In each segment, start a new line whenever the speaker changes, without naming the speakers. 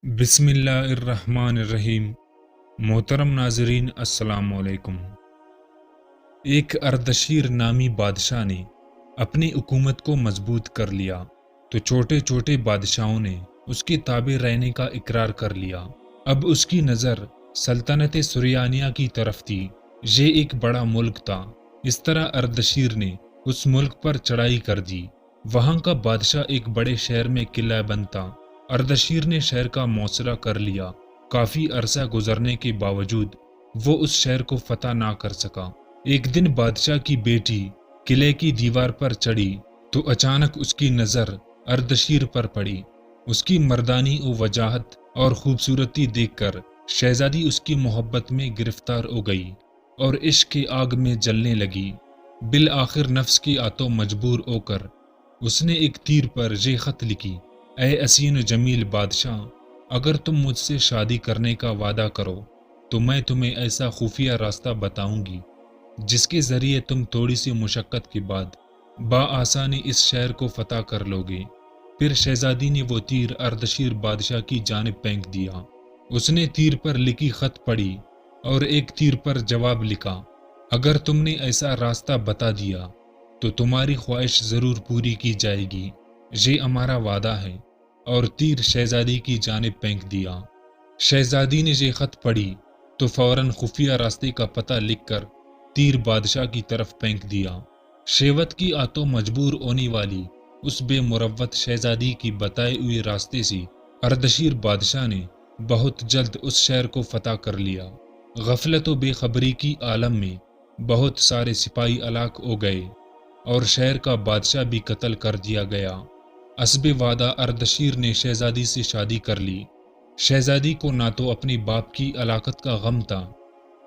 बिस्मिल्लाहिर्रहमानिर्रहीम। मोहतरम नाजरीन, अस्सलाम वालेकुम। एक अर्दशीर नामी बादशाह ने अपनी हुकूमत को मजबूत कर लिया तो छोटे छोटे बादशाहों ने उसके ताबे रहने का इकरार कर लिया। अब उसकी नज़र सल्तनत सुरियानिया की तरफ थी। ये एक बड़ा मुल्क था। इस तरह अर्दशीर ने उस मुल्क पर चढ़ाई कर दी। वहाँ का बादशाह एक बड़े शहर में किला बंद था। अर्दशीर ने शहर का मुआसरा कर लिया। काफ़ी अरसा गुजरने के बावजूद वो उस शहर को फतह ना कर सका। एक दिन बादशाह की बेटी किले की दीवार पर चढ़ी तो अचानक उसकी नज़र अर्दशीर पर पड़ी। उसकी मर्दानी व वजाहत और खूबसूरती देखकर शहजादी उसकी मोहब्बत में गिरफ्तार हो गई और इश्क की आग में जलने लगी। बिल आखिर नफ्स की आतो मजबूर होकर उसने एक तीर पर ये खत लिखी, ऐ हसीन जमील बादशाह, अगर तुम मुझसे शादी करने का वादा करो तो मैं तुम्हें ऐसा खुफिया रास्ता बताऊंगी जिसके ज़रिए तुम थोड़ी सी मुशक्क़त के बाद बाआसानी इस शहर को फतह कर लोगे। फिर शहजादी ने वो तीर अर्दशीर बादशाह की जानिब फेंक दिया। उसने तीर पर लिखी खत पढ़ी और एक तीर पर जवाब लिखा, अगर तुमने ऐसा रास्ता बता दिया तो तुम्हारी ख्वाहिश ज़रूर पूरी की जाएगी, ये हमारा वादा है। और तीर शहजादी की जानिब फेंक दिया। शहजादी ने ये खत पढ़ी तो फौरन खुफिया रास्ते का पता लिखकर तीर बादशाह की तरफ फेंक दिया। शेवत की आतो मजबूर होने वाली उस बेमुरव्वत शहजादी की बताए हुए रास्ते से अर्दशीर बादशाह ने बहुत जल्द उस शहर को फतह कर लिया। गफलत व बेखबरी की आलम में बहुत सारे सिपाही हलाक हो गए और शहर का बादशाह भी कत्ल कर दिया गया। असबे वादा अर्दशीर ने शहजादी से शादी कर ली। शहजादी को ना तो अपने बाप की हलाकत का गम था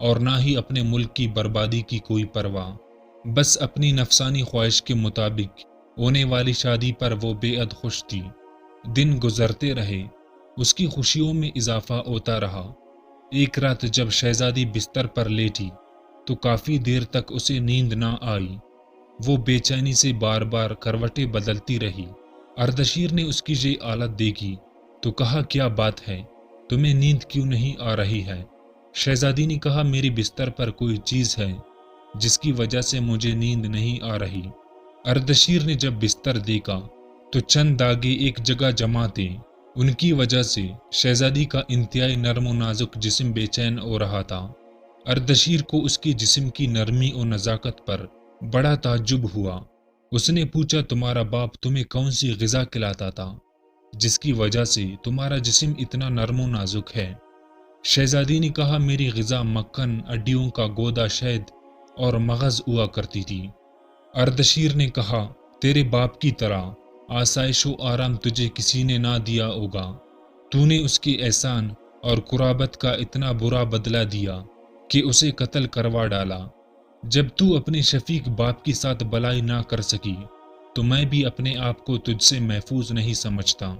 और ना ही अपने मुल्क की बर्बादी की कोई परवाह। बस अपनी नफसानी ख्वाहिश के मुताबिक होने वाली शादी पर वो बेहद खुश थी। दिन गुजरते रहे, उसकी खुशियों में इजाफा होता रहा। एक रात जब शहजादी बिस्तर पर लेटी तो काफ़ी देर तक उसे नींद ना आई। वो बेचैनी से बार बार करवटें बदलती रही। अर्दशीर ने उसकी ये हालत देखी तो कहा, क्या बात है, तुम्हें नींद क्यों नहीं आ रही है? शहजादी ने कहा, मेरी बिस्तर पर कोई चीज़ है जिसकी वजह से मुझे नींद नहीं आ रही। अर्दशीर ने जब बिस्तर देखा तो चंद दागे एक जगह जमा थे। उनकी वजह से शहजादी का इंतहाई नरम व नाजुक जिस्म बेचैन हो रहा था। अर्दशीर को उसके जिस्म की नरमी और नज़ाकत पर बड़ा ताज्जुब हुआ। उसने पूछा, तुम्हारा बाप तुम्हें कौन सी ग़िज़ा खिलाता था जिसकी वजह से तुम्हारा जिस्म इतना नरम व नाजुक है? शहजादी ने कहा, मेरी ग़िज़ा मक्खन, हड्डियों का गोदा, शहद और मगज़ हुआ करती थी। अर्दशीर ने कहा, तेरे बाप की तरह आसाइश व आराम तुझे किसी ने ना दिया होगा। तूने उसके एहसान और कुराबत का इतना बुरा बदला दिया कि उसे कत्ल करवा डाला। जब तू अपने शफीक बाप के साथ भलाई ना कर सकी तो मैं भी अपने आप को तुझसे महफूज नहीं समझता।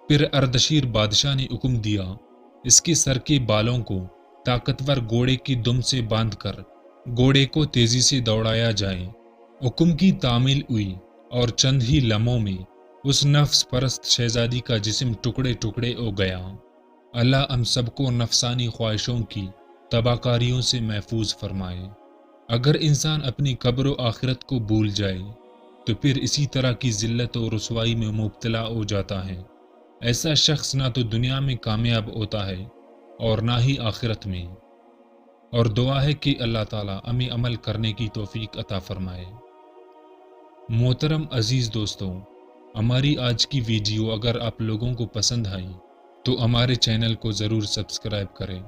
फिर अर्दशीर बादशाह ने हुक्म दिया, इसके सर के बालों को ताकतवर घोड़े की दुम से बांधकर घोड़े को तेजी से दौड़ाया जाए। हुक्म की तामील हुई और चंद ही लम्हों में उस नफ्स परस्त शहजादी का जिस्म टुकड़े टुकड़े हो गया। अल्लाह हम सबको नफसानी ख्वाहिशों की तबाहकारियों से महफूज फरमाए। अगर इंसान अपनी कब्र व आखिरत को भूल जाए तो फिर इसी तरह की ज़िल्लत और रुसवाई में मुब्तला हो जाता है। ऐसा शख्स ना तो दुनिया में कामयाब होता है और ना ही आखिरत में। और दुआ है कि अल्लाह ताला हमें अमल करने की तौफीक अता फरमाए। मोहतरम अज़ीज़ दोस्तों, हमारी आज की वीडियो अगर आप लोगों को पसंद आई तो हमारे चैनल को ज़रूर सब्सक्राइब करें।